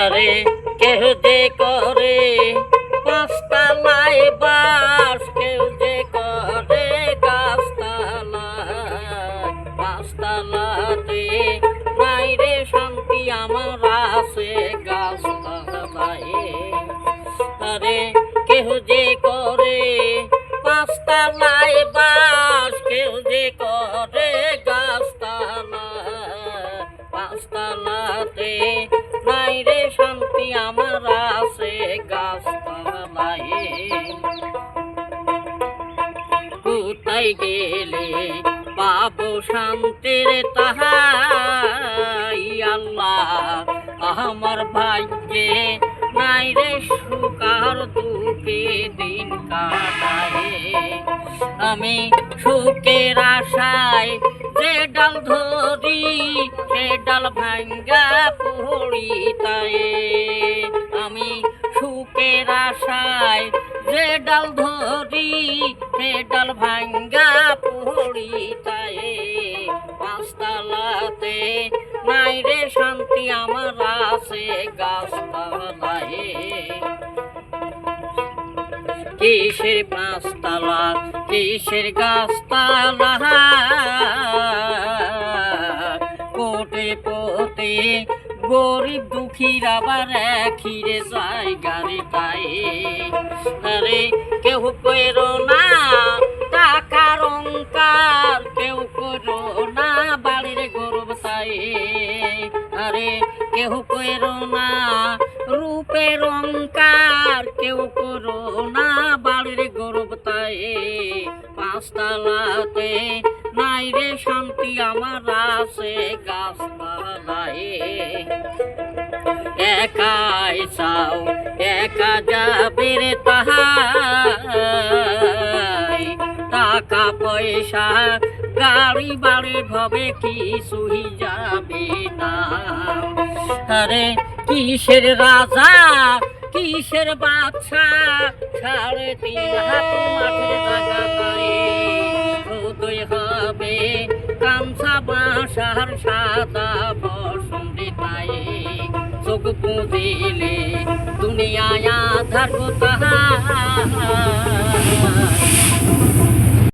আরে কেহ যে করে পাঁচতলায় বাস, কেউ যে করে গাছতলায়। পাঁচতলাতে নাই রে শান্তি, আমার আছে গাছতলায়। আরে কেহ যে করে পাঁচতলায় বাস, কেউ যে করে গাছতলায়। পাঁচতলাতে নাই রে শান্তি, আমার আছে গাছতলায়। কোথায় গেলে পাবো শান্তির তাহাই আল্লাহ, আমার ভাগ্যে নাই রে সুখ, আর দুঃখে দিন কাটায়। আমি সুখের আশায় যে ডাল ধরি, সে ডাল ভাঙ্গা পড়ি তাই। আমি সুখের আশায় যে ডাল ধরি, সে ডাল ভাঙ্গা পড়ি তাই। পাঁচতলাতে নাই রে শান্তি, আমার আছে গাছতলায়। কিসের পাঁচতলা, কিসের গাছতলা, কোটে পোতে গরিব দুঃখীর আবার খিরে জায়গারে তাই। আরে কেউ করো না টাকার অঙ্কার, কেউ করো না বাড়ির গরব তাই। আরে কেউ করো না রূপের অঙ্কার, কেউ করো না বাড়ির গরব তাই। পাঁচতলাতে নাই রে শান্তি, আমার আছে গাছতলায়। একাই চাও একা যাবে রে তাহাই, টাকা পয়সা গাড়ি বাড়ি ভবে কিছুই যাবে না। আরে কিসের রাজা, কিসের বাদশা, 3.5 হাত মাঠের জায়গা তাই। উদয় হবে কামছা বাসার সাদা বসন্তে তাই। চোখ বুঝিলে দুনিয়ায় আধার কোথায়।